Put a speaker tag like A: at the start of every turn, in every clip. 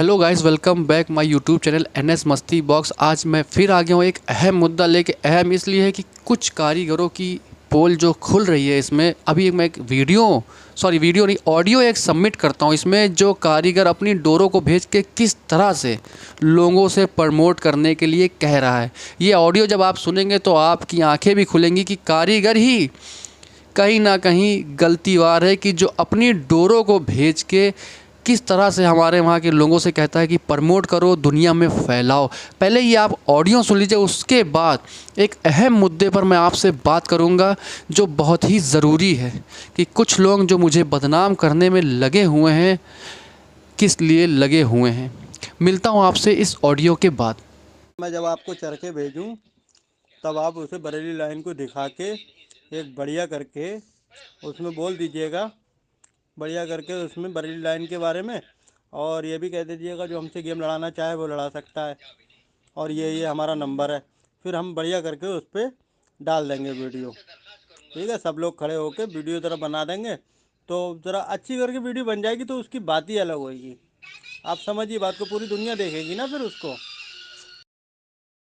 A: Hello guys, welcome back my YouTube channel NS मस्ती box. आज मैं फिर आ गया हूँ एक अहम मुद्दा लेके। अहम इसलिए है कि कुछ कारीगरों की पोल जो खुल रही है, इसमें अभी मैं एक वीडियो नहीं, ऑडियो एक सबमिट करता हूँ। इसमें जो कारीगर अपनी डोरों को भेज के किस तरह से लोगों से प्रमोट करने के लिए कह रहा है, ये ऑडियो जब आप सुनेंगे तो आपकी आंखें भी खुलेंगी कि कारीगर ही कहीं ना कहीं गलतीवार है कि जो अपनी डोरों को भेज के किस तरह से हमारे वहाँ के लोगों से कहता है कि प्रमोट करो, दुनिया में फैलाओ। पहले ये आप ऑडियो सुन लीजिए, उसके बाद एक अहम मुद्दे पर मैं आपसे बात करूँगा जो बहुत ही ज़रूरी है कि कुछ लोग जो मुझे बदनाम करने में लगे हुए हैं, किस लिए लगे हुए हैं। मिलता हूँ आपसे इस ऑडियो के बाद।
B: मैं जब आपको चरखे भेजूं तब आप उसे बरेली लाइन को दिखा के एक बढ़िया करके उसमें बोल दीजिएगा, बढ़िया करके उसमें बरेली लाइन के बारे में, और ये भी कह दीजिएगा जो हमसे गेम लड़ाना चाहे वो लड़ा सकता है, और ये हमारा नंबर है। फिर हम बढ़िया करके उस पर डाल देंगे वीडियो। ठीक है, सब लोग खड़े होकर वीडियो ज़रा बना देंगे तो ज़रा अच्छी करके वीडियो बन जाएगी, तो उसकी बात ही अलग होगी। आप समझिए बात को, पूरी दुनिया देखेगी ना फिर उसको।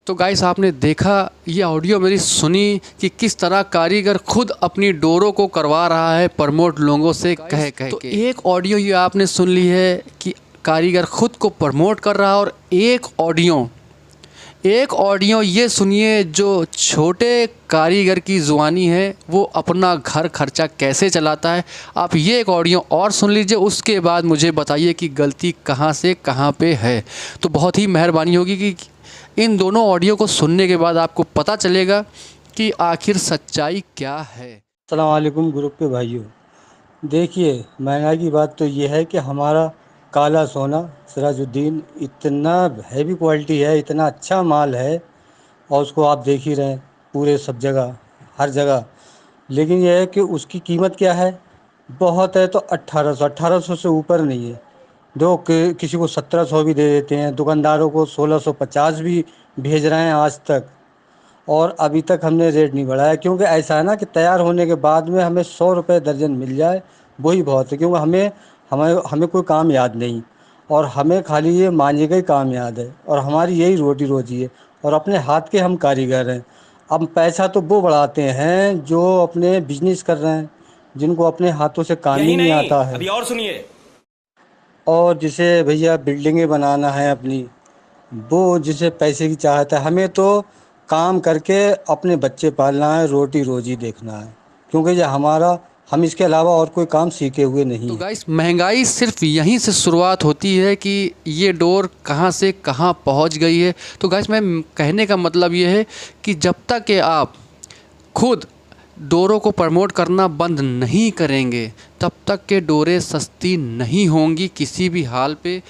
A: तो गाइस, आपने देखा, ये ऑडियो मेरी सुनी कि किस तरह कारीगर खुद अपनी डोरों को करवा रहा है प्रमोट लोगों से कह कह तो के। एक ऑडियो ये आपने सुन ली है कि कारीगर खुद को प्रमोट कर रहा है, और एक ऑडियो ये सुनिए जो छोटे कारीगर की जुबानी है, वो अपना घर खर्चा कैसे चलाता है। आप ये एक ऑडियो और सुन लीजिए, उसके बाद मुझे बताइए कि गलती कहाँ से कहाँ पे है। तो बहुत ही मेहरबानी होगी कि इन दोनों ऑडियो को सुनने के बाद आपको पता चलेगा कि आखिर सच्चाई क्या है।
B: अस्सलाम वालेकुम ग्रुप के भाइयों, देखिए महंगाई की बात तो ये है कि हमारा काला सोना सिराजुद्दीन इतना हैवी क्वालिटी है, इतना अच्छा माल है, और उसको आप देख ही रहे हैं पूरे सब जगह, हर जगह। लेकिन यह है कि उसकी कीमत क्या है, बहुत है तो 1800 से ऊपर नहीं है। जो किसी को 1700 भी दे देते हैं, दुकानदारों को 1650 भी भेज रहे हैं आज तक, और अभी तक हमने रेट नहीं बढ़ाया। क्योंकि ऐसा है ना कि तैयार होने के बाद में हमें 100 रुपये दर्जन मिल जाए वही बहुत है। क्योंकि हमें हमें हमें कोई काम याद नहीं, और हमें खाली ये मांझे का ही काम याद है, और हमारी यही रोटी रोजी है, और अपने हाथ के हम कारीगर हैं। अब पैसा तो वो बढ़ाते हैं जो अपने बिजनेस कर रहे हैं, जिनको अपने हाथों से काम ही
C: यही
B: नहीं
C: नहीं,
B: आता है।
C: अभी और सुनिए।
B: और जिसे भैया बिल्डिंगें बनाना है अपनी, वो जिसे पैसे की चाहत है, हमें तो काम करके अपने बच्चे पालना है, रोटी रोजी देखना है। क्योंकि ये हमारा, हम इसके अलावा और कोई काम सीखे हुए नहीं
A: तो
B: हैं।
A: गाइस, महंगाई सिर्फ यहीं से शुरुआत होती है कि ये डोर कहाँ से कहाँ पहुँच गई है। तो गाइस, मैं कहने का मतलब ये है कि जब तक कि आप खुद डोरों को प्रमोट करना बंद नहीं करेंगे, तब तक के डोरें सस्ती नहीं होंगी किसी भी हाल पे।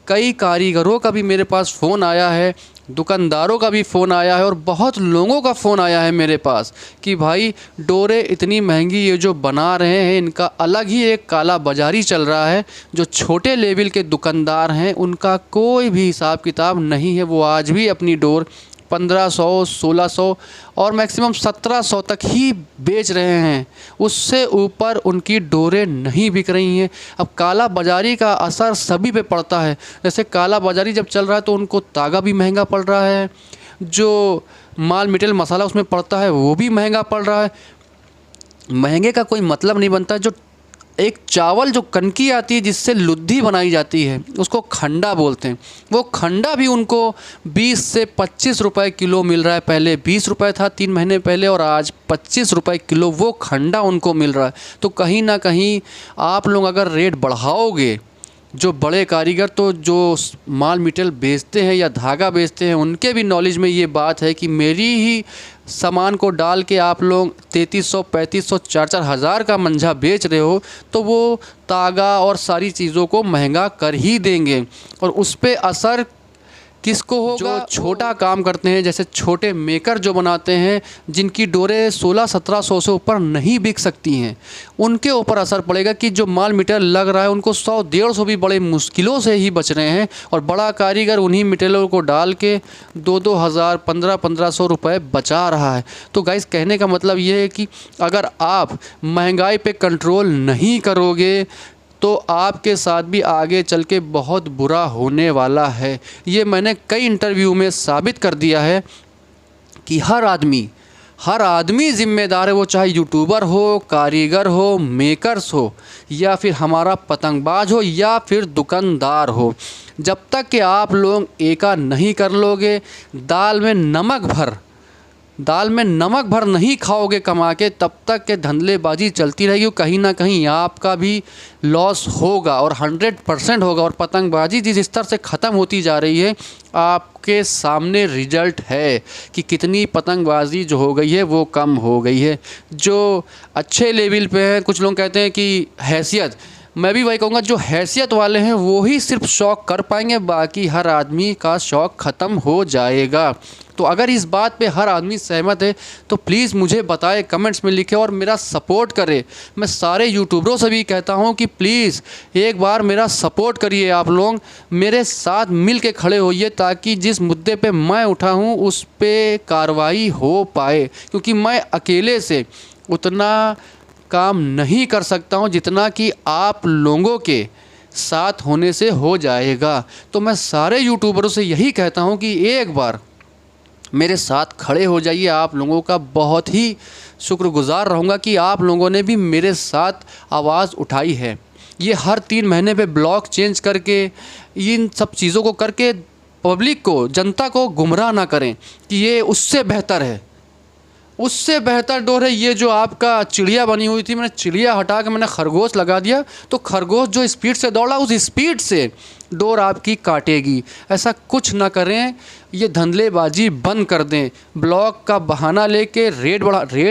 A: कई कारीगरों का भी मेरे पास फ़ोन आया है, दुकानदारों का भी फ़ोन आया है, और बहुत लोगों का फ़ोन आया है मेरे पास कि भाई डोरें इतनी महंगी ये जो बना रहे हैं, इनका अलग ही एक काला बाज़ारी चल रहा है। जो छोटे लेवल के दुकानदार हैं उनका कोई भी हिसाब किताब नहीं है, वो आज भी अपनी डोर 1500, 1600 और मैक्सिमम 1700 तक ही बेच रहे हैं। उससे ऊपर उनकी डोरें नहीं बिक रही हैं। अब काला बाज़ारी का असर सभी पे पड़ता है। जैसे काला बाज़ारी जब चल रहा है तो उनको तागा भी महंगा पड़ रहा है, जो माल मटेरियल मसाला उसमें पड़ता है वो भी महंगा पड़ रहा है। महंगे का कोई मतलब नहीं बनता। जो एक चावल जो कनकी आती है जिससे लुद्धी बनाई जाती है, उसको खंडा बोलते हैं, वो खंडा भी उनको 20 से 25 रुपए किलो मिल रहा है। पहले 20 रुपए था 3 महीने पहले, और आज 25 रुपए किलो वो खंडा उनको मिल रहा है। तो कहीं ना कहीं आप लोग अगर रेट बढ़ाओगे, जो बड़े कारीगर तो जो माल मटेरियल बेचते हैं या धागा बेचते हैं, उनके भी नॉलेज में ये बात है कि मेरी ही सामान को डाल के आप लोग 3300, 3500, 4-4 हज़ार का मंझा बेच रहे हो, तो वो तागा और सारी चीज़ों को महंगा कर ही देंगे। और उस पर असर किसको होगा? जो छोटा काम करते हैं, जैसे छोटे मेकर जो बनाते हैं, जिनकी डोरें 1600-1700 से ऊपर नहीं बिक सकती हैं, उनके ऊपर असर पड़ेगा कि जो माल मटेरियल लग रहा है उनको 100-150 भी बड़े मुश्किलों से ही बच रहे हैं, और बड़ा कारीगर उन्हीं मटेरियल को डाल के 2-2 हज़ार, 1500-1500 रुपये बचा रहा है। तो गाइस, कहने का मतलब ये है कि अगर आप महंगाई पे कंट्रोल नहीं करोगे तो आपके साथ भी आगे चल के बहुत बुरा होने वाला है। ये मैंने कई इंटरव्यू में साबित कर दिया है कि हर आदमी ज़िम्मेदार है, वो चाहे यूट्यूबर हो, कारीगर हो, मेकर्स हो, या फिर हमारा पतंगबाज हो, या फिर दुकानदार हो। जब तक कि आप लोग एका नहीं कर लोगे, दाल में नमक भर नहीं खाओगे कमा के, तब तक के धंधलेबाजी चलती रहेगी। कहीं ना कहीं आपका भी लॉस होगा और 100% होगा। और पतंगबाजी जिस स्तर से ख़त्म होती जा रही है, आपके सामने रिजल्ट है कि कितनी पतंगबाजी जो हो गई है वो कम हो गई है। जो अच्छे लेवल पे हैं, कुछ लोग कहते हैं कि हैसियत, मैं भी वही कहूँगा, जो हैसियत वाले हैं वो ही सिर्फ शौक़ कर पाएंगे, बाकी हर आदमी का शौक़ ख़त्म हो जाएगा। तो अगर इस बात पे हर आदमी सहमत है तो प्लीज़ मुझे बताएं, कमेंट्स में लिखें और मेरा सपोर्ट करें। मैं सारे यूट्यूबरों से भी कहता हूँ कि प्लीज़ एक बार मेरा सपोर्ट करिए, आप लोग मेरे साथ मिल के खड़े होइए, ताकि जिस मुद्दे पे मैं उठा हूँ उस पे कार्रवाई हो पाए। क्योंकि मैं अकेले से उतना काम नहीं कर सकता हूँ जितना कि आप लोगों के साथ होने से हो जाएगा। तो मैं सारे यूट्यूबरों से यही कहता हूँ कि एक बार मेरे साथ खड़े हो जाइए। आप लोगों का बहुत ही शुक्रगुज़ार रहूँगा कि आप लोगों ने भी मेरे साथ आवाज़ उठाई है। ये हर 3 महीने पे ब्लॉक चेंज करके, इन सब चीज़ों को करके पब्लिक को, जनता को गुमराह ना करें कि ये उससे बेहतर है, उससे बेहतर डोर है। ये जो आपका चिड़िया बनी हुई थी, मैंने चिड़िया हटा के मैंने खरगोश लगा दिया, तो खरगोश जो स्पीड से दौड़ा उस स्पीड से डोर आपकी काटेगी। ऐसा कुछ ना करें, ये धंधलेबाजी बंद कर दें। ब्लॉक का बहाना लेके रेट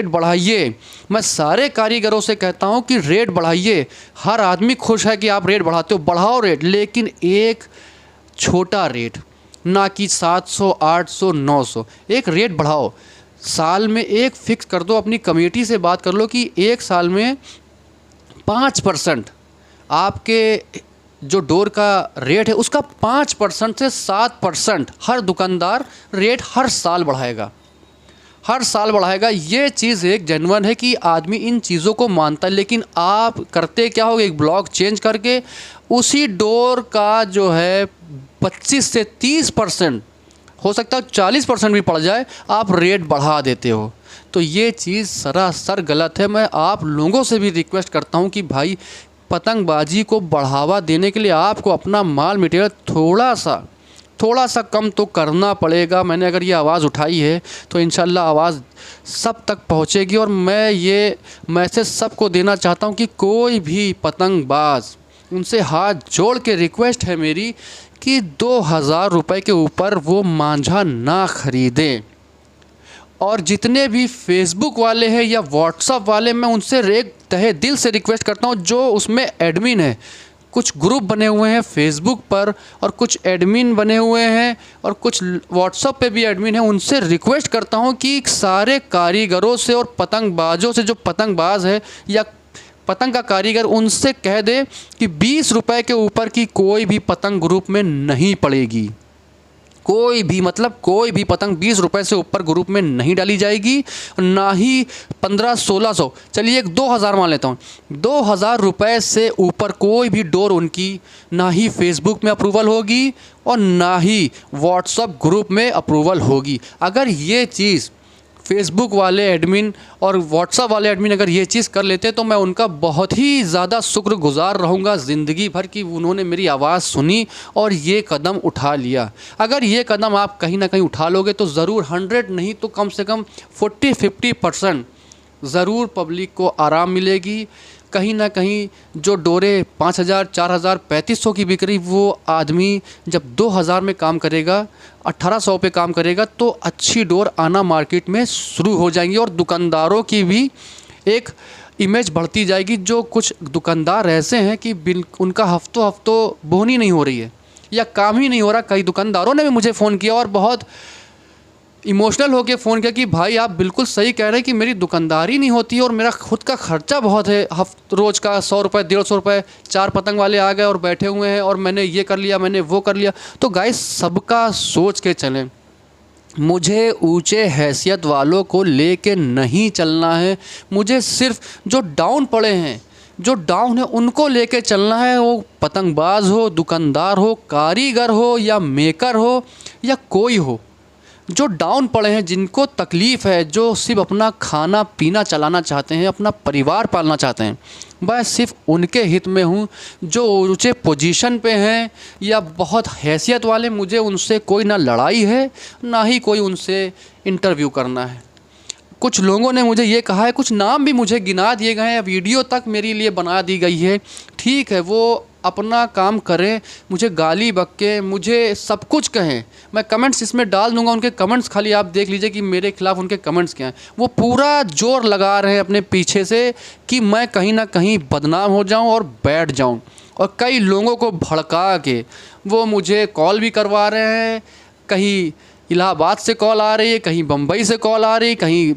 A: बढ़ाइए। मैं सारे कारीगरों से कहता हूँ कि रेट बढ़ाइए। हर आदमी खुश है कि आप रेट बढ़ाते हो, बढ़ाओ रेट, लेकिन एक छोटा रेट, ना कि 700, 800, 900। एक रेट बढ़ाओ, साल में एक फ़िक्स कर दो, अपनी कमेटी से बात कर लो कि एक साल में 5% आपके जो डोर का रेट है उसका 5% से 7% हर दुकानदार रेट हर साल बढ़ाएगा। ये चीज़ एक जेन्युइन है कि आदमी इन चीज़ों को मानता है। लेकिन आप करते क्या हो, एक ब्लॉक चेंज करके उसी डोर का जो है 25 से 30%, हो सकता है 40% भी पड़ जाए, आप रेट बढ़ा देते हो। तो ये चीज़ सरासर गलत है। मैं आप लोगों से भी रिक्वेस्ट करता हूँ कि भाई, पतंगबाजी को बढ़ावा देने के लिए आपको अपना माल मटेरियल थोड़ा सा कम तो करना पड़ेगा। मैंने अगर ये आवाज़ उठाई है तो इंशाल्लाह आवाज़ सब तक पहुँचेगी। और मैं ये मैसेज सबको देना चाहता हूँ कि कोई भी पतंगबाज, उनसे हाथ जोड़ के रिक्वेस्ट है मेरी कि 2000 रुपये के ऊपर वो मांझा ना ख़रीदें। और जितने भी फेसबुक वाले हैं या व्हाट्सअप वाले, मैं उनसे एक तहे दिल से रिक्वेस्ट करता हूँ, जो उसमें एडमिन है, कुछ ग्रुप बने हुए हैं फेसबुक पर और कुछ एडमिन बने हुए हैं और कुछ व्हाट्सअप पे भी एडमिन है, उनसे रिक्वेस्ट करता हूँ कि सारे कारीगरों से और पतंगबाजों से, जो पतंगबाज है या पतंग का कारीगर, उनसे कह दे कि 20 रुपए के ऊपर की कोई भी पतंग ग्रुप में नहीं पड़ेगी। कोई भी पतंग 20 रुपए से ऊपर ग्रुप में नहीं डाली जाएगी, ना ही 1500-1600, चलिए 2000 मान लेता हूँ। 2000 रुपये से ऊपर कोई भी डोर उनकी ना ही फेसबुक में अप्रूवल होगी और ना ही व्हाट्सएप ग्रुप में अप्रूवल होगी। अगर ये चीज़ फेसबुक वाले एडमिन और व्हाट्सएप वाले एडमिन अगर ये चीज़ कर लेते तो मैं उनका बहुत ही ज़्यादा शुक्रगुज़ार रहूँगा ज़िंदगी भर कि उन्होंने मेरी आवाज़ सुनी और ये कदम उठा लिया। अगर ये कदम आप कहीं ना कहीं उठा लोगे तो ज़रूर 100 नहीं तो कम से कम 40-50% ज़रूर पब्लिक को आराम मिलेगी। कहीं ना कहीं जो डोरे 5000, 4000, 3500 की बिक रही, वो आदमी जब 2000 में काम करेगा, 1800 पे काम करेगा, तो अच्छी डोर आना मार्केट में शुरू हो जाएंगी। और दुकानदारों की भी एक इमेज बढ़ती जाएगी। जो कुछ दुकानदार ऐसे हैं कि उनका हफ्तों बोहनी नहीं हो रही है या काम ही नहीं हो रहा। कई दुकानदारों ने भी मुझे फ़ोन किया और बहुत इमोशनल होकर फ़ोन किया कि भाई आप बिल्कुल सही कह रहे हैं कि मेरी दुकानदारी नहीं होती है और मेरा खुद का ख़र्चा बहुत है, रोज़ का 100 रुपये, 150 रुपये। 4 पतंग वाले आ गए और बैठे हुए हैं और मैंने ये कर लिया, मैंने वो कर लिया। तो गाइस, सबका सोच के चलें। मुझे ऊंचे हैसियत वालों को लेके नहीं चलना है। मुझे सिर्फ जो डाउन पड़े हैं, जो डाउन है उनको लेके चलना है, वो पतंगबाज हो, दुकानदार हो, कारीगर हो या मेकर हो या कोई हो। जो डाउन पड़े हैं, जिनको तकलीफ़ है, जो सिर्फ अपना खाना पीना चलाना चाहते हैं, अपना परिवार पालना चाहते हैं, मैं सिर्फ उनके हित में हूँ। जो ऊँचे पोजीशन पे हैं या बहुत हैसियत वाले, मुझे उनसे कोई ना लड़ाई है ना ही कोई उनसे इंटरव्यू करना है। कुछ लोगों ने मुझे ये कहा है, कुछ नाम भी मुझे गिना दिए गए हैं, वीडियो तक मेरे लिए बना दी गई है। ठीक है, वो अपना काम करें, मुझे गाली बक्के, मुझे सब कुछ कहें, मैं कमेंट्स इसमें डाल दूंगा। उनके कमेंट्स खाली आप देख लीजिए कि मेरे खिलाफ़ उनके कमेंट्स क्या हैं। वो पूरा जोर लगा रहे हैं अपने पीछे से कि मैं कहीं ना कहीं बदनाम हो जाऊं और बैठ जाऊं। और कई लोगों को भड़का के वो मुझे कॉल भी करवा रहे हैं। कहीं इलाहाबाद से कॉल आ रही है, कहीं बम्बई से कॉल आ रही है, कहीं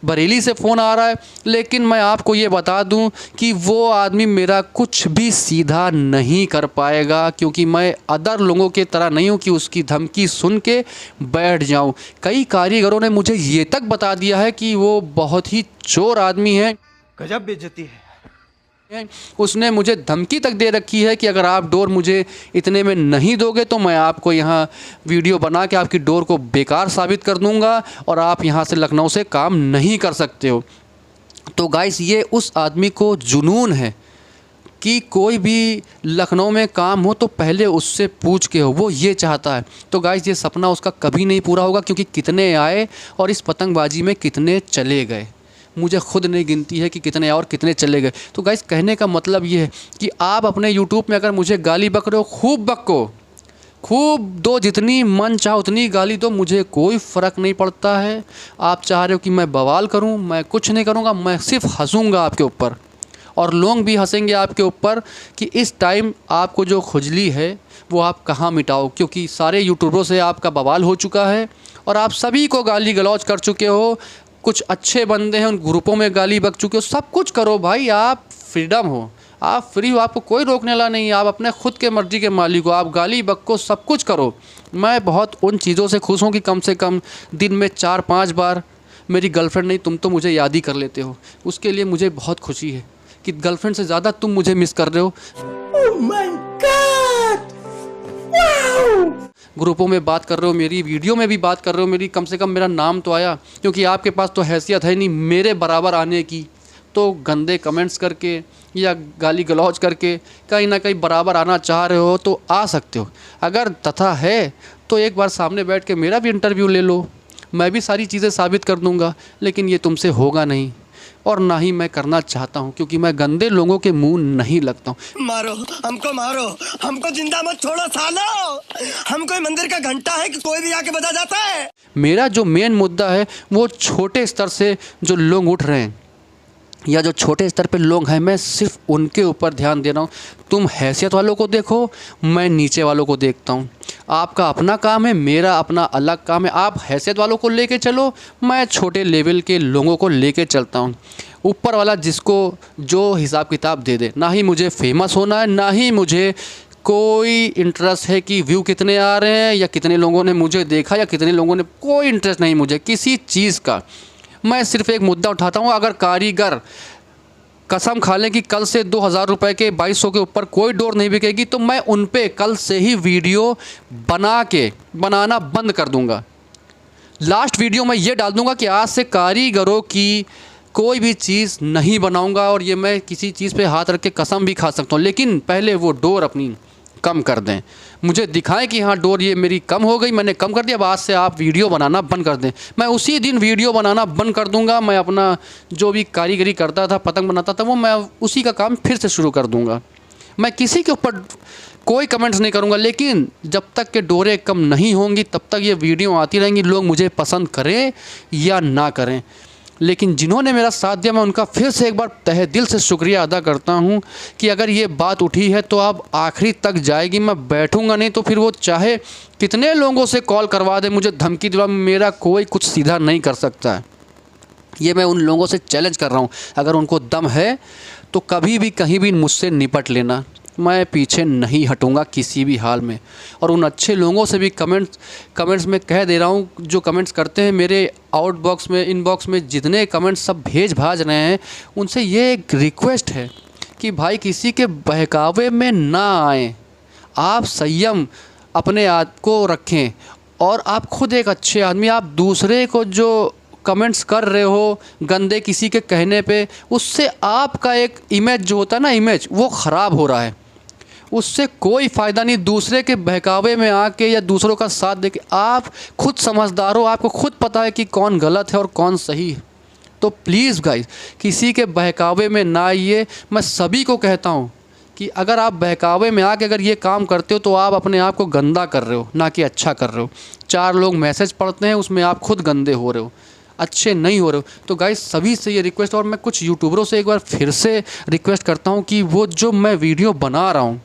A: बरेली से फ़ोन आ रहा है। लेकिन मैं आपको ये बता दूं कि वो आदमी मेरा कुछ भी सीधा नहीं कर पाएगा, क्योंकि मैं अदर लोगों के तरह नहीं हूं कि उसकी धमकी सुन के बैठ जाऊं। कई कारीगरों ने मुझे ये तक बता दिया है कि वो बहुत ही चोर आदमी है।
C: गजब बेइज्जती है।
A: उसने मुझे धमकी तक दे रखी है कि अगर आप डोर मुझे इतने में नहीं दोगे तो मैं आपको यहाँ वीडियो बना के आपकी डोर को बेकार साबित कर दूंगा और आप यहाँ से लखनऊ से काम नहीं कर सकते हो। तो गाइस, ये उस आदमी को जुनून है कि कोई भी लखनऊ में काम हो तो पहले उससे पूछ के हो, वो ये चाहता है। तो गाइस, ये सपना उसका कभी नहीं पूरा होगा, क्योंकि कितने आए और इस पतंगबाजी में कितने चले गए, मुझे खुद नहीं गिनती है कि कितने और कितने चले गए। तो गाइस, कहने का मतलब ये है कि आप अपने यूट्यूब में अगर मुझे गाली बक रहे हो, खूब बको, खूब दो, जितनी मन चाहो उतनी गाली दो, मुझे कोई फ़र्क नहीं पड़ता है। आप चाह रहे हो कि मैं बवाल करूं, मैं कुछ नहीं करूंगा, मैं सिर्फ हंसूंगा आपके ऊपर और लोग भी हंसेंगे आपके ऊपर कि इस टाइम आपको जो खुजली है वो आप कहाँ मिटाओ, क्योंकि सारे यूट्यूबरों से आपका बवाल हो चुका है और आप सभी को गाली गलौज कर चुके हो। कुछ अच्छे बंदे हैं, उन ग्रुपों में गाली बक चुके हो। सब कुछ करो भाई, आप फ्रीडम हो, आप फ्री हो, आपको कोई रोकने वाला नहीं है। आप अपने खुद के मर्जी के मालिक हो, आप गाली बको, सब कुछ करो। मैं बहुत उन चीज़ों से खुश हूँ कि कम से कम दिन में 4-5 बार मेरी गर्लफ्रेंड नहीं, तुम तो मुझे याद ही कर लेते हो। उसके लिए मुझे बहुत खुशी है कि गर्लफ्रेंड से ज़्यादा तुम मुझे मिस कर रहे हो।
C: Oh my God! Wow!
A: ग्रुपों में बात कर रहे हो, मेरी वीडियो में भी बात कर रहे हो, मेरी कम से कम मेरा नाम तो आया, क्योंकि आपके पास तो हैसियत है नहीं मेरे बराबर आने की। तो गंदे कमेंट्स करके या गाली गलौज करके कहीं ना कहीं बराबर आना चाह रहे हो तो आ सकते हो। अगर तथा है तो एक बार सामने बैठ के मेरा भी इंटरव्यू ले लो, मैं भी सारी चीज़ें साबित कर दूंगा। लेकिन ये तुमसे होगा नहीं और ना ही मैं करना चाहता हूँ, क्योंकि मैं गंदे लोगों के मुंह नहीं लगता हूँ।
C: मारो मारो, हमको जिंदा मत छोड़ो सालो। हम कोई मंदिर का घंटा है कि कोई भी आके बजा जाता है।
A: मेरा जो मेन मुद्दा है वो छोटे स्तर से जो लोग उठ रहे हैं या जो छोटे स्तर पे लोग हैं, मैं सिर्फ उनके ऊपर ध्यान दे रहा हूँ। तुम हैसियत वालों को देखो, मैं नीचे वालों को देखता हूँ। आपका अपना काम है, मेरा अपना अलग काम है। आप हैसियत वालों को लेके चलो, मैं छोटे लेवल के लोगों को लेके चलता हूँ। ऊपर वाला जिसको जो हिसाब किताब दे दे। ना ही मुझे फेमस होना है, ना ही मुझे कोई इंटरेस्ट है कि व्यू कितने आ रहे हैं या कितने लोगों ने मुझे देखा या कितने लोगों ने, कोई इंटरेस्ट नहीं मुझे किसी चीज़ का। मैं सिर्फ एक मुद्दा उठाता हूँ, अगर कारीगर कसम खा लें कि कल से 2000 रुपये के 2200 के ऊपर कोई डोर नहीं बिकेगी तो मैं उन पे कल से ही वीडियो बनाना बंद कर दूंगा। लास्ट वीडियो में ये डाल दूंगा कि आज से कारीगरों की कोई भी चीज़ नहीं बनाऊंगा, और ये मैं किसी चीज़ पे हाथ रख के कसम भी खा सकता हूँ। लेकिन पहले वो डोर अपनी कम कर दें, मुझे दिखाएं कि हाँ डोर ये मेरी कम हो गई, मैंने कम कर दिया, अब आज से आप वीडियो बनाना बंद कर दें। मैं उसी दिन वीडियो बनाना बंद कर दूंगा। मैं अपना जो भी कारीगरी करता था, पतंग बनाता था, वो मैं उसी का काम फिर से शुरू कर दूंगा। मैं किसी के ऊपर कोई कमेंट्स नहीं करूंगा। लेकिन जब तक के डोरें कम नहीं होंगी तब तक ये वीडियो आती रहेंगी, लोग मुझे पसंद करें या ना करें। लेकिन जिन्होंने मेरा साथ दिया, मैं उनका फिर से एक बार तहे दिल से शुक्रिया अदा करता हूं कि अगर ये बात उठी है तो अब आखिरी तक जाएगी। मैं बैठूंगा नहीं, तो फिर वो चाहे कितने लोगों से कॉल करवा दे, मुझे धमकी दिलवा, मेरा कोई कुछ सीधा नहीं कर सकता है। ये मैं उन लोगों से चैलेंज कर रहा हूँ, अगर उनको दम है तो कभी भी कहीं भी मुझसे निपट लेना। मैं पीछे नहीं हटूंगा किसी भी हाल में। और उन अच्छे लोगों से भी कमेंट्स में कह दे रहा हूँ, जो कमेंट्स करते हैं मेरे आउटबॉक्स में, इनबॉक्स में जितने कमेंट्स सब भेज भाज रहे हैं, उनसे ये एक रिक्वेस्ट है कि भाई किसी के बहकावे में ना आएँ, आप संयम अपने आप को रखें। और आप खुद एक अच्छे आदमी, आप दूसरे को जो कमेंट्स कर रहे हो गंदे किसी के कहने पे, उससे आपका एक इमेज जो होता है ना, इमेज वो ख़राब हो रहा है, उससे कोई फ़ायदा नहीं। दूसरे के बहकावे में आके या दूसरों का साथ देके, आप खुद समझदार हो, आपको खुद पता है कि कौन गलत है और कौन सही है। तो प्लीज़ गाइस, किसी के बहकावे में ना आइए। मैं सभी को कहता हूँ कि अगर आप बहकावे में आके अगर ये काम करते हो तो आप अपने आप को गंदा कर रहे हो, ना कि अच्छा कर रहे हो। 4 लोग मैसेज पढ़ते हैं, उसमें आप खुद गंदे हो रहे हो, अच्छे नहीं हो रहे हो। तो गाइस सभी से ये रिक्वेस्ट, और मैं कुछ यूट्यूबरों से एक बार फिर से रिक्वेस्ट करता हूँ कि वो जो मैं वीडियो बना रहा हूँ,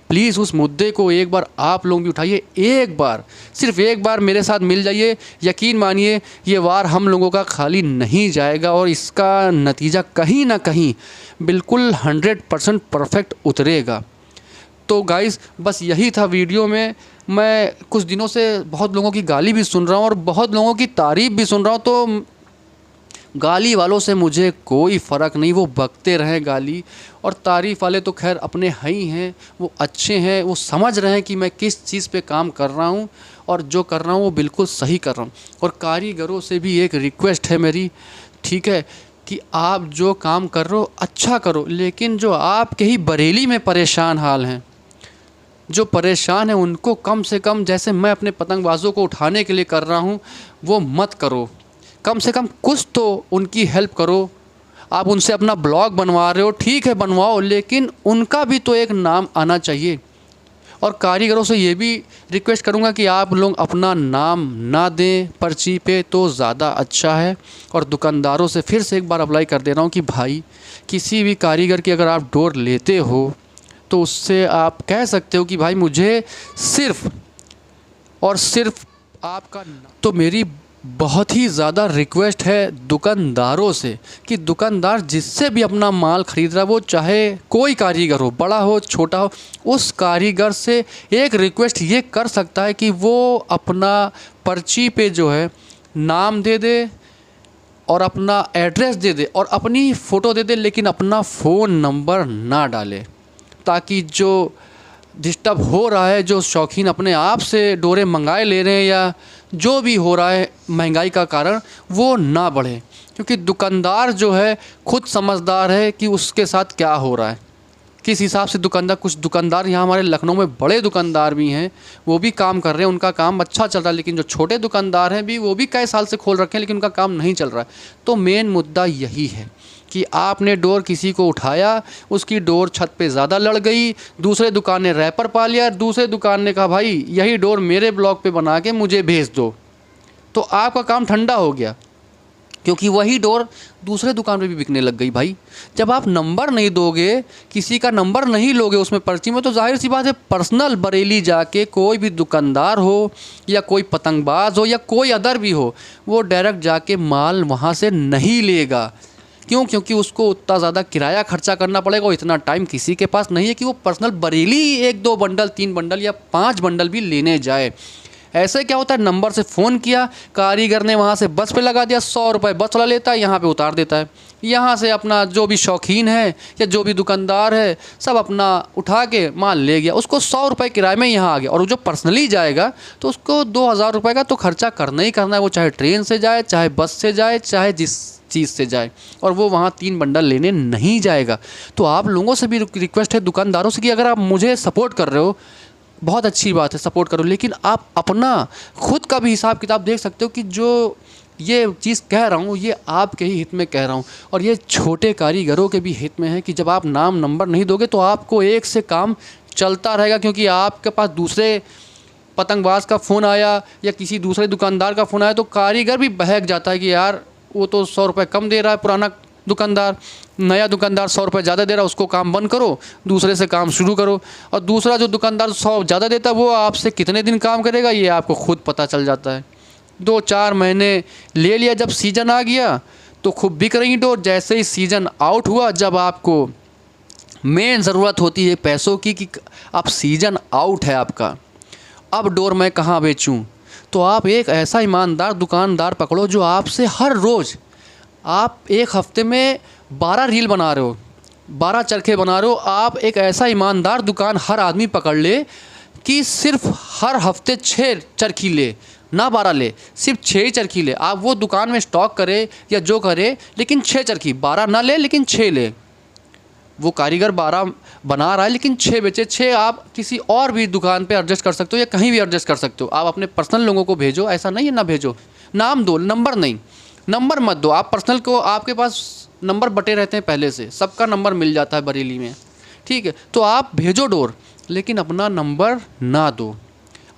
A: प्लीज़ उस मुद्दे को एक बार आप लोग भी उठाइए। एक बार, सिर्फ एक बार मेरे साथ मिल जाइए, यकीन मानिए ये वार हम लोगों का खाली नहीं जाएगा और इसका नतीजा कहीं ना कहीं बिल्कुल 100% परफेक्ट उतरेगा। तो गाइस बस यही था वीडियो में। मैं कुछ दिनों से बहुत लोगों की गाली भी सुन रहा हूँ और बहुत लोगों की तारीफ़ भी सुन रहा हूँ। तो गाली वालों से मुझे कोई फ़र्क नहीं, वो बकते रहें गाली, और तारीफ़ वाले तो खैर अपने ही हैं, वो अच्छे हैं, वो समझ रहे हैं कि मैं किस चीज़ पे काम कर रहा हूँ और जो कर रहा हूँ वो बिल्कुल सही कर रहा हूँ। और कारीगरों से भी एक रिक्वेस्ट है मेरी, ठीक है, कि आप जो काम कर रहे हो अच्छा करो, लेकिन जो आपके ही बरेली में परेशान हाल हैं, जो परेशान हैं, उनको कम से कम, जैसे मैं अपने पतंगबाजों को उठाने के लिए कर रहा हूँ, वो मत करो। कम से कम कुछ तो उनकी हेल्प करो। आप उनसे अपना ब्लॉग बनवा रहे हो, ठीक है बनवाओ, लेकिन उनका भी तो एक नाम आना चाहिए। और कारीगरों से ये भी रिक्वेस्ट करूँगा कि आप लोग अपना नाम ना दें पर्ची पे तो ज़्यादा अच्छा है। और दुकानदारों से फिर से एक बार अप्लाई कर दे रहा हूँ कि भाई किसी भी कारीगर की अगर आप डोर लेते हो तो उससे आप कह सकते हो कि भाई मुझे सिर्फ़ और सिर्फ आपका तो मेरी बहुत ही ज़्यादा रिक्वेस्ट है दुकानदारों से कि दुकानदार जिससे भी अपना माल ख़रीद रहा है, वो चाहे कोई कारीगर हो, बड़ा हो छोटा हो, उस कारीगर से एक रिक्वेस्ट ये कर सकता है कि वो अपना पर्ची पे जो है नाम दे दे और अपना एड्रेस दे दे और अपनी फ़ोटो दे दे, लेकिन अपना फ़ोन नंबर ना डाले, ताकि जो डिस्टर्ब हो रहा है, जो शौकीन अपने आप से डोरे मंगाए ले रहे हैं या जो भी हो रहा है महंगाई का कारण, वो ना बढ़े। क्योंकि दुकानदार जो है खुद समझदार है कि उसके साथ क्या हो रहा है, किस हिसाब से दुकानदार, कुछ दुकानदार यहाँ हमारे लखनऊ में बड़े दुकानदार भी हैं, वो भी काम कर रहे हैं, उनका काम अच्छा चल रहा है। लेकिन जो छोटे दुकानदार हैं भी, वो भी कई साल से खोल रखे हैं लेकिन उनका काम नहीं चल रहा है। तो मेन मुद्दा यही है कि आपने डोर किसी को उठाया, उसकी डोर छत पे ज़्यादा लड़ गई, दूसरे दुकान ने रैपर पा लिया, दूसरे दुकान ने कहा भाई यही डोर मेरे ब्लॉक पे बना के मुझे भेज दो, तो आपका काम ठंडा हो गया, क्योंकि वही डोर दूसरे दुकान पे भी बिकने लग गई। भाई जब आप नंबर नहीं दोगे, किसी का नंबर नहीं लोगे उसमें पर्ची में, तो जाहिर सी बात है पर्सनल बरेली जाके कोई भी दुकानदार हो या कोई पतंगबाज हो या कोई अदर भी हो, वो डायरेक्ट जाके माल वहाँ से नहीं लेगा। क्यों? क्योंकि उसको उतना ज़्यादा किराया खर्चा करना पड़ेगा और इतना टाइम किसी के पास नहीं है कि वो पर्सनल बरेली 1-2 बंडल 3 बंडल या 5 बंडल भी लेने जाए। ऐसे क्या होता है, नंबर से फ़ोन किया, कारीगर ने वहाँ से बस पे लगा दिया, 100 रुपये बस वाला लेता है, यहाँ पे उतार देता है। यहाँ से अपना जो भी शौकीन है या जो भी दुकानदार है सब अपना उठा के माल ले गया, उसको 100 रुपये किराए में यहाँ आ गया। और जो पर्सनली जाएगा तो उसको 2000 रुपये का तो खर्चा करना ही करना है, वो चाहे ट्रेन से जाए, चाहे बस से जाए, चाहे जिस चीज़ से जाए, और वो वहाँ 3 बंडल लेने नहीं जाएगा। तो आप लोगों से भी रिक्वेस्ट है, दुकानदारों से, कि अगर आप मुझे सपोर्ट कर रहे हो बहुत अच्छी बात है, सपोर्ट करो, लेकिन आप अपना खुद का भी हिसाब किताब देख सकते हो कि जो ये चीज़ कह रहा हूँ ये आपके ही हित में कह रहा हूँ, और ये छोटे कारीगरों के भी हित में है कि जब आप नाम नंबर नहीं दोगे तो आपको एक से काम चलता रहेगा। क्योंकि आपके पास दूसरे पतंगबाज का फ़ोन आया या किसी दूसरे दुकानदार का फ़ोन आया तो कारीगर भी बहक जाता है कि यार वो तो 100 रुपये कम दे रहा है पुराना दुकानदार, नया दुकानदार 100 रुपये ज़्यादा दे रहा है, उसको काम बंद करो, दूसरे से काम शुरू करो। और दूसरा जो दुकानदार 100 ज़्यादा देता है वो आपसे कितने दिन काम करेगा ये आपको खुद पता चल जाता है। 2-4 महीने ले लिया, जब सीज़न आ गया तो खूब बिक रही डोर। जैसे ही सीज़न आउट हुआ, जब आपको मेन ज़रूरत होती है पैसों की कि अब सीज़न आउट है आपका, अब डोर मैं कहाँ बेचूँ, तो आप एक ऐसा ईमानदार दुकानदार पकड़ो जो आपसे हर रोज़, आप एक हफ़्ते में 12 रील बना रहे हो, 12 चरखे बना रहे हो, आप एक ऐसा ईमानदार दुकान हर आदमी पकड़ ले कि सिर्फ हर हफ्ते 6 चरखी ले, ना 12 ले, सिर्फ 6 ही चरखी ले। आप वो दुकान में स्टॉक करे या जो करे, लेकिन 6 चरखी, 12 ना ले लेकिन 6 ले। वो कारीगर 12 बना रहा है लेकिन 6 बेचे। 6 आप किसी और भी दुकान पे एडजस्ट कर सकते हो या कहीं भी एडजस्ट कर सकते हो। आप अपने पर्सनल लोगों को भेजो, ऐसा नहीं है ना भेजो, नाम दो, नंबर नहीं, नंबर मत दो। आप पर्सनल को, आपके पास नंबर बटे रहते हैं पहले से, सबका नंबर मिल जाता है बरेली में, ठीक है। तो आप भेजो डोर, लेकिन अपना नंबर ना दो,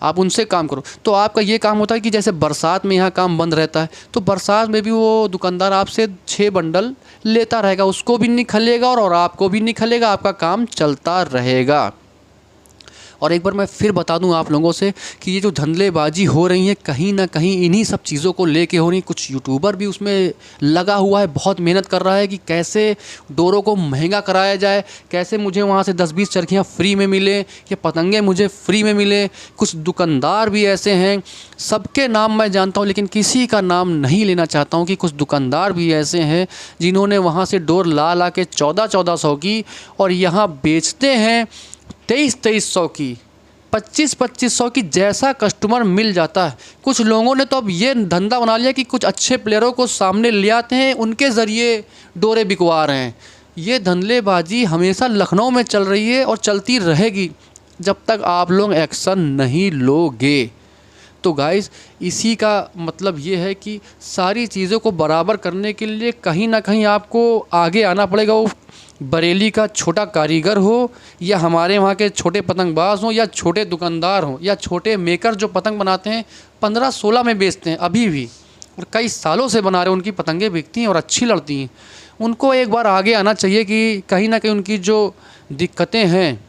A: आप उनसे काम करो। तो आपका ये काम होता है कि जैसे बरसात में यहाँ काम बंद रहता है, तो बरसात में भी वो दुकानदार आपसे 6 बंडल लेता रहेगा, उसको भी नहीं खलेगा और आपको भी नहीं खलेगा, आपका काम चलता रहेगा। और एक बार मैं फिर बता दूं आप लोगों से कि ये जो धंधलेबाजी हो रही है कहीं ना कहीं इन्हीं सब चीज़ों को लेके हो रही। कुछ यूट्यूबर भी उसमें लगा हुआ है, बहुत मेहनत कर रहा है कि कैसे डोरों को महंगा कराया जाए, कैसे मुझे वहाँ से 10-20 चरखियाँ फ्री में मिले या पतंगे मुझे फ्री में मिले। कुछ दुकानदार भी ऐसे हैं, सबके नाम मैं जानता हूँ लेकिन किसी का नाम नहीं लेना चाहता हूँ, कि कुछ दुकानदार भी ऐसे हैं जिन्होंने वहाँ से डोर ला के 1400 की और यहाँ बेचते हैं 2300 की, 2500 की, जैसा कस्टमर मिल जाता है। कुछ लोगों ने तो अब ये धंधा बना लिया कि कुछ अच्छे प्लेयरों को सामने ले आते हैं, उनके ज़रिए डोरे बिकवा रहे हैं। ये धंधलेबाजी हमेशा लखनऊ में चल रही है और चलती रहेगी जब तक आप लोग एक्शन नहीं लोगे। तो गाइस, इसी का मतलब ये है कि सारी चीज़ों को बराबर करने के लिए कहीं ना कहीं आपको आगे आना पड़ेगा। वो बरेली का छोटा कारीगर हो या हमारे वहाँ के छोटे पतंगबाज हों या छोटे दुकानदार हों या छोटे मेकर जो पतंग बनाते हैं 15-16 में बेचते हैं अभी भी, और कई सालों से बना रहे हैं, उनकी पतंगें बिकती हैं और अच्छी लड़ती हैं। उनको एक बार आगे आना चाहिए कि कहीं ना कहीं उनकी जो दिक्कतें हैं,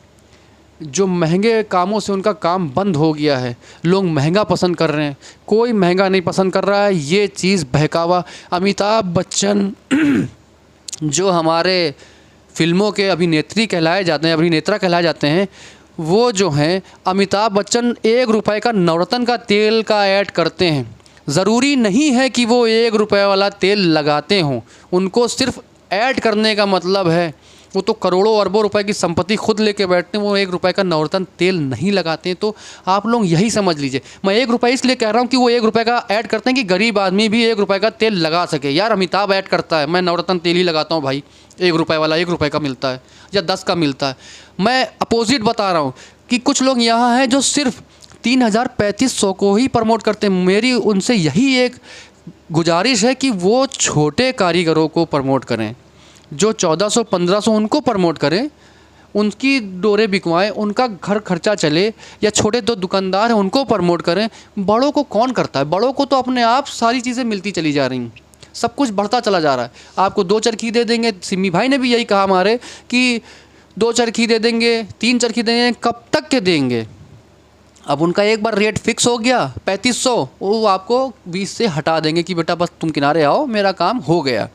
A: जो महंगे कामों से उनका काम बंद हो गया है, लोग महंगा पसंद कर रहे हैं, कोई महंगा नहीं पसंद कर रहा है। ये चीज़ बहकावा। अमिताभ बच्चन जो हमारे फिल्मों के अभिनेत्री कहलाए जाते हैं, अभिनेता कहलाए जाते हैं, वो जो हैं अमिताभ बच्चन 1 रुपए का नवरत्न का तेल का ऐड करते हैं। ज़रूरी नहीं है कि वो 1 रुपए वाला तेल लगाते हों, उनको सिर्फ ऐड करने का मतलब है। वो तो करोड़ों अरबों रुपए की संपत्ति खुद लेके बैठते हैं, वो 1 रुपए का नवरत्न तेल नहीं लगाते हैं। तो आप लोग यही समझ लीजिए। मैं 1 रुपये इसलिए कह रहा हूँ कि वो 1 रुपए का ऐड करते हैं कि गरीब आदमी भी 1 रुपए का तेल लगा सके। यार अमिताभ ऐड करता है, मैं नवरत्न तेल ही लगाता हूँ भाई, 1 रुपए वाला 1 रुपए का मिलता है या 10 का मिलता है। मैं अपोजिट बता रहा हूँ कि कुछ लोग यहाँ हैं जो सिर्फ 3000-3500 को ही प्रमोट करते हैं। मेरी उनसे यही एक गुजारिश है कि वो छोटे कारीगरों को प्रमोट करें, जो 1400-1500 उनको प्रमोट करें, उनकी डोरे बिकवाएं, उनका घर खर्चा चले, या छोटे दो दुकानदार हैं उनको प्रमोट करें। बड़ों को कौन करता है? बड़ों को तो अपने आप सारी चीज़ें मिलती चली जा रही, सब कुछ बढ़ता चला जा रहा है। आपको 2 चरखी दे देंगे, सिमी भाई ने भी यही कहा हमारे कि 2 चरखी दे देंगे, 3 चरखी देंगे, कब तक के देंगे? अब उनका एक बार रेट फिक्स हो गया 3500, वो आपको 20 से हटा देंगे कि बेटा बस तुम किनारे आओ, मेरा काम हो गया,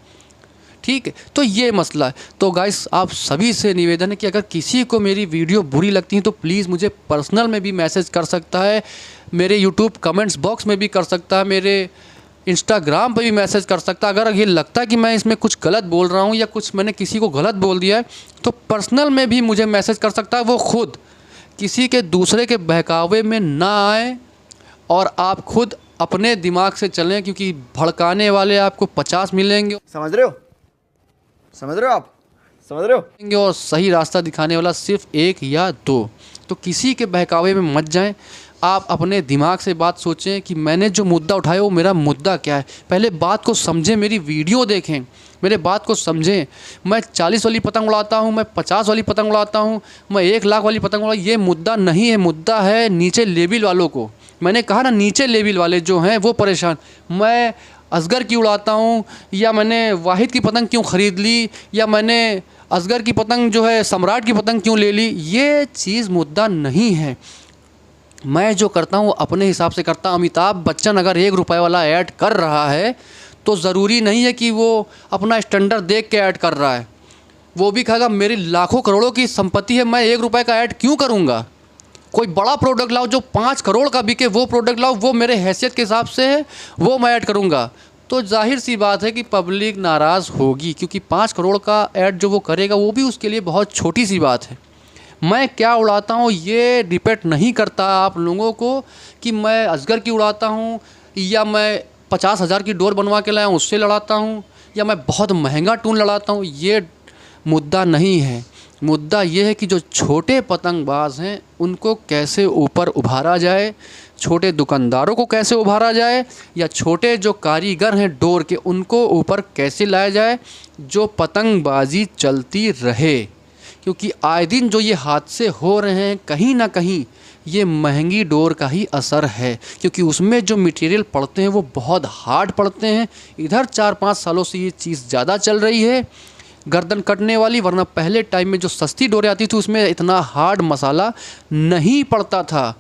A: ठीक है। तो ये मसला है। तो गाइस, आप सभी से निवेदन है कि अगर किसी को मेरी वीडियो बुरी लगती है तो प्लीज़ मुझे पर्सनल में भी मैसेज कर सकता है, मेरे यूट्यूब कमेंट्स बॉक्स में भी कर सकता है, मेरे इंस्टाग्राम पे भी मैसेज कर सकता है। अगर ये लगता है कि मैं इसमें कुछ गलत बोल रहा हूँ या कुछ मैंने किसी को गलत बोल दिया है तो पर्सनल में भी मुझे मैसेज कर सकता है। वो खुद किसी के दूसरे के बहकावे में ना आए और आप खुद अपने दिमाग से चलें, क्योंकि भड़काने वाले आपको 50 मिलेंगे,
D: समझ रहे हो? समझ रहे हो आप? समझ रहे हो?
A: और सही रास्ता दिखाने वाला सिर्फ 1 या 2। तो किसी के बहकावे में मत जाएं। आप अपने दिमाग से बात सोचें कि मैंने जो मुद्दा उठाया वो मेरा मुद्दा क्या है। पहले बात को समझें, मेरी वीडियो देखें, मेरे बात को समझें। मैं 40 वाली पतंग उड़ाता हूँ, मैं 50 वाली पतंग उड़ाता हूँ, मैं 1 लाख वाली पतंग उड़ा, ये मुद्दा नहीं है। मुद्दा है नीचे लेवल वालों को। मैंने कहा ना, नीचे लेवल वाले जो हैं वो परेशान। मैं असगर की उड़ाता हूँ, या मैंने वाहिद की पतंग क्यों ख़रीद ली, या मैंने असगर की पतंग जो है सम्राट की पतंग क्यों ले ली, ये चीज़ मुद्दा नहीं है। मैं जो करता हूँ अपने हिसाब से करता हूँ। अमिताभ बच्चन अगर 1 रुपये वाला ऐड कर रहा है तो ज़रूरी नहीं है कि वो अपना स्टैंडर्ड देख के ऐड कर रहा है। वो भी कहेगा मेरी लाखों करोड़ों की संपत्ति है, मैं 1 रुपये का ऐड क्यों करूँगा? कोई बड़ा प्रोडक्ट लाओ जो 5 करोड़ का बिके, वो प्रोडक्ट लाओ, वो मेरे हैसियत के हिसाब से है, वो मैं ऐड करूँगा। तो जाहिर सी बात है कि पब्लिक नाराज़ होगी, क्योंकि 5 करोड़ का ऐड जो वो करेगा वो भी उसके लिए बहुत छोटी सी बात है। मैं क्या उड़ाता हूँ ये डिपेंड नहीं करता आप लोगों को कि मैं असगर की उड़ाता हूँ या मैं 50,000 की डोर बनवा के लाया हूँ उससे लड़ाता हूँ या मैं बहुत महंगा टून लड़ाता हूँ, ये मुद्दा नहीं है। मुद्दा ये है कि जो छोटे पतंगबाज हैं उनको कैसे ऊपर उभारा जाए, छोटे दुकानदारों को कैसे उभारा जाए, या छोटे जो कारीगर हैं डोर के उनको ऊपर कैसे लाया जाए, जो पतंगबाजी चलती रहे। क्योंकि आए दिन जो ये हादसे हो रहे हैं कहीं ना कहीं ये महंगी डोर का ही असर है, क्योंकि उसमें जो मटेरियल पड़ते हैं वो बहुत हार्ड पड़ते हैं। इधर 4-5 सालों से ये चीज़ ज़्यादा चल रही है गर्दन कटने वाली, वरना पहले टाइम में जो सस्ती डोरें आती थी उसमें इतना हार्ड मसाला नहीं पड़ता था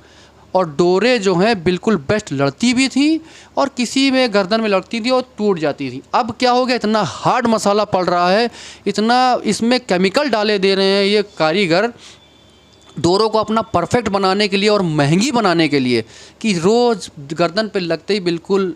A: और डोरें जो हैं बिल्कुल बेस्ट लड़ती भी थी और किसी में गर्दन में लड़ती थी और टूट जाती थी। अब क्या हो गया, इतना हार्ड मसाला पड़ रहा है, इतना इसमें केमिकल डाले दे रहे हैं ये कारीगर डोरों को अपना परफेक्ट बनाने के लिए और महंगी बनाने के लिए, कि रोज़ गर्दन पे लगते ही बिल्कुल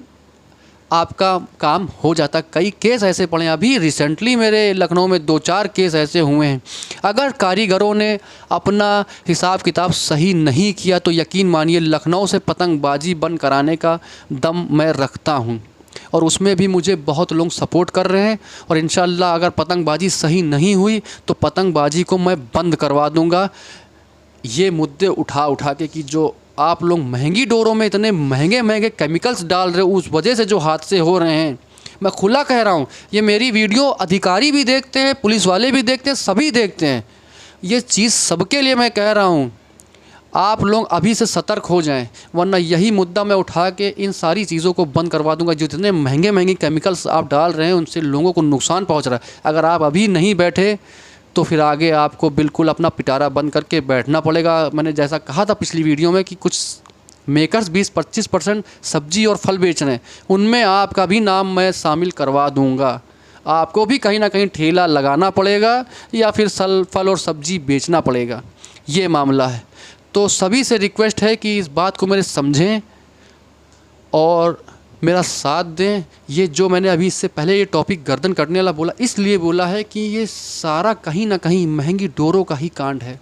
A: आपका काम हो जाता। कई केस ऐसे पड़े हैं, अभी रिसेंटली मेरे लखनऊ में 2-4 केस ऐसे हुए हैं। अगर कारीगरों ने अपना हिसाब किताब सही नहीं किया तो यकीन मानिए लखनऊ से पतंगबाजी बंद कराने का दम मैं रखता हूं, और उसमें भी मुझे बहुत लोग सपोर्ट कर रहे हैं। और इंशाल्लाह अगर पतंगबाजी सही नहीं हुई तो पतंगबाजी को मैं बंद करवा दूंगा। ये मुद्दे उठा के कि जो आप लोग महंगी डोरों में इतने महंगे केमिकल्स डाल रहे हो, उस वजह से जो हादसे हो रहे हैं, मैं खुला कह रहा हूँ, ये मेरी वीडियो अधिकारी भी देखते हैं, पुलिस वाले भी देखते हैं, सभी देखते हैं। ये चीज़ सबके लिए मैं कह रहा हूँ, आप लोग अभी से सतर्क हो जाएं, वरना यही मुद्दा मैं उठा के इन सारी चीज़ों को बंद करवा दूंगा। जितने महंगे केमिकल्स आप डाल रहे हैं उनसे लोगों को नुकसान पहुँच रहा है। अगर आप अभी नहीं बैठे तो फिर आगे आपको बिल्कुल अपना पिटारा बंद करके बैठना पड़ेगा। मैंने जैसा कहा था पिछली वीडियो में कि कुछ मेकर्स 20-25% सब्जी और फल बेच रहे हैं, उनमें आपका भी नाम मैं शामिल करवा दूंगा। आपको भी कहीं ना कहीं ठेला लगाना पड़ेगा या फिर फल और सब्जी बेचना पड़ेगा, ये मामला है। तो सभी से रिक्वेस्ट है कि इस बात को मेरे समझें और मेरा साथ दें। ये जो मैंने अभी इससे पहले ये टॉपिक गर्दन कटने वाला बोला, इसलिए बोला है कि ये सारा कहीं ना कहीं महंगी डोरों का ही कांड है।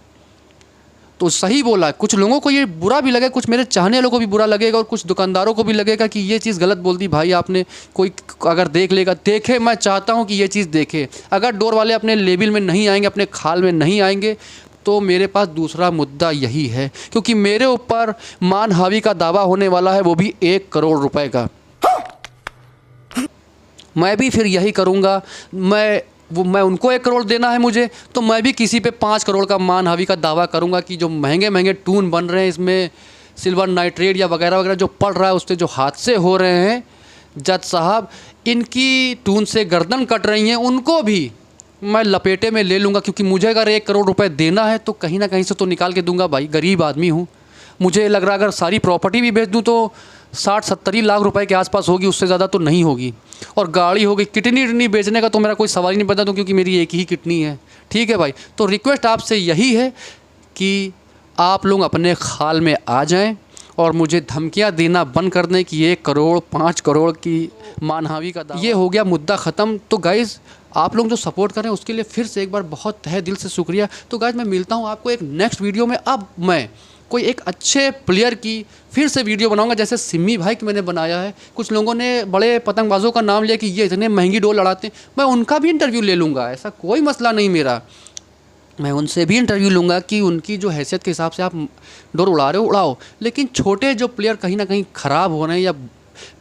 A: तो सही बोला, कुछ लोगों को ये बुरा भी लगेगा, कुछ मेरे चाहने वालों को भी बुरा लगेगा और कुछ दुकानदारों को भी लगेगा कि ये चीज़ गलत बोल दी भाई आपने। कोई अगर देख लेगा, देखे, मैं चाहता हूँ कि ये चीज़ देखे। अगर डोर वाले अपने लेवल में नहीं आएंगे, अपने खाल में नहीं आएंगे, तो मेरे पास दूसरा मुद्दा यही है, क्योंकि मेरे ऊपर मानहानि का दावा होने वाला है, वो भी 1 करोड़ रुपए का। मैं भी फिर यही करूँगा, मैं उनको 1 करोड़ देना है मुझे, तो मैं भी किसी पे 5 करोड़ का मानहानि का दावा करूँगा कि जो महंगे टून बन रहे हैं, इसमें सिल्वर नाइट्रेट या वगैरह जो पड़ रहा है, उससे जो हादसे हो रहे हैं, जज साहब इनकी टून से गर्दन कट रही हैं, उनको भी मैं लपेटे में ले लूँगा। क्योंकि मुझे अगर 1 करोड़ रुपए देना है तो कहीं ना कहीं से तो निकाल के दूंगा भाई, गरीब आदमी हूँ। मुझे लग रहा है अगर सारी प्रॉपर्टी भी बेच दूँ तो 60-70 लाख रुपए के आसपास होगी, उससे ज़्यादा तो नहीं होगी। और गाड़ी होगी, किडनी बेचने का तो मेरा कोई सवाल ही नहीं बनता, तो क्योंकि मेरी एक ही किडनी है। ठीक है भाई, तो रिक्वेस्ट आपसे यही है कि आप लोग अपने खाल में आ जाएं और मुझे धमकियां देना बंद कर दें कि 1 करोड़ 5 करोड़ की मानहानि का दावा। ये हो गया मुद्दा ख़त्म। तो गाइज़ आप लोग जो सपोर्ट कर रहे हैं उसके लिए फिर से एक बार बहुत तहे दिल से शुक्रिया। तो गाइज़ मैं मिलता हूँ आपको एक नेक्स्ट वीडियो में। अब मैं कोई एक अच्छे प्लेयर की फिर से वीडियो बनाऊंगा, जैसे सिम्मी भाई की मैंने बनाया है। कुछ लोगों ने बड़े पतंगबाजों का नाम लिया कि ये इतने महंगी डोर लड़ाते हैं, मैं उनका भी इंटरव्यू ले लूँगा, ऐसा कोई मसला नहीं मेरा। मैं उनसे भी इंटरव्यू लूँगा कि उनकी जो हैसियत के हिसाब से आप डोर उड़ा रहे हो उड़ाओ, लेकिन छोटे जो प्लेयर कहीं ना कहीं ख़राब हो रहे हैं या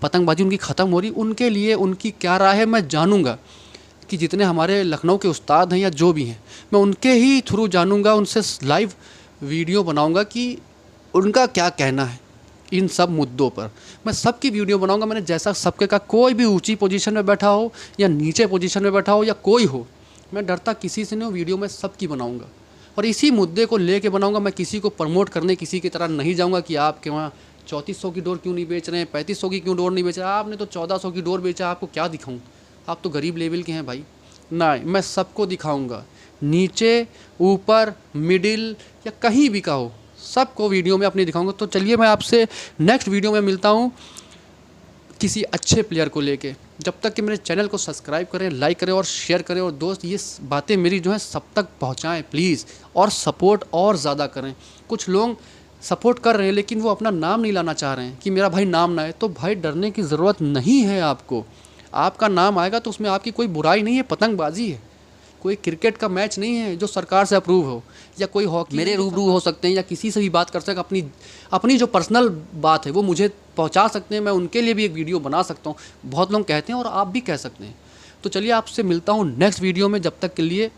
A: पतंगबाजी उनकी ख़त्म हो रही, उनके लिए उनकी क्या राय है मैं जानूँगा। कि जितने हमारे लखनऊ के उस्ताद हैं या जो भी हैं, मैं उनके ही थ्रू जानूँगा, उनसे लाइव वीडियो बनाऊँगा कि उनका क्या कहना है इन सब मुद्दों पर। मैं सबकी वीडियो बनाऊँगा। मैंने जैसा सबके का, कोई भी ऊंची पोजीशन में बैठा हो या नीचे पोजीशन में बैठा हो या कोई हो, मैं डरता किसी से नहीं, वीडियो में सबकी बनाऊँगा और इसी मुद्दे को लेके बनाऊँगा। मैं किसी को प्रमोट करने किसी की तरह नहीं जाऊँगा कि आपके वहाँ 3400 की डोर क्यों नहीं बेच रहे हैं, 3500 की क्यों डोर नहीं बेच रहे, आपने तो 1400 की डोर बेचा, आपको क्या दिखाऊँ, आप तो गरीब लेवल के हैं भाई। नहीं, मैं सबको दिखाऊंगा, नीचे ऊपर मिडिल या कहीं भी का हो, सबको वीडियो में अपनी दिखाऊंगा। तो चलिए मैं आपसे नेक्स्ट वीडियो में मिलता हूँ। किसी अच्छे प्लेयर को लेके। जब तक कि मेरे चैनल को सब्सक्राइब करें, लाइक करें और शेयर करें, और दोस्त ये बातें मेरी जो है सब तक पहुंचाएं प्लीज़, और सपोर्ट और ज़्यादा करें। कुछ लोग सपोर्ट कर रहे हैं लेकिन वो अपना नाम नहीं लाना चाह रहे हैं कि मेरा भाई नाम ना आए। तो भाई डरने की ज़रूरत नहीं है आपको, आपका नाम आएगा तो उसमें आपकी कोई बुराई नहीं है, पतंगबाजी है। कोई क्रिकेट का मैच नहीं है जो सरकार से अप्रूव हो, या कोई हॉकी मेरे रूबरू हो सकते हैं, या किसी से भी बात कर सकते हैं, अपनी जो पर्सनल बात है वो मुझे पहुंचा सकते हैं, मैं उनके लिए भी एक वीडियो बना सकता हूं। बहुत लोग कहते हैं और आप भी कह सकते हैं। तो चलिए आपसे मिलता हूं नेक्स्ट वीडियो में, जब तक के लिए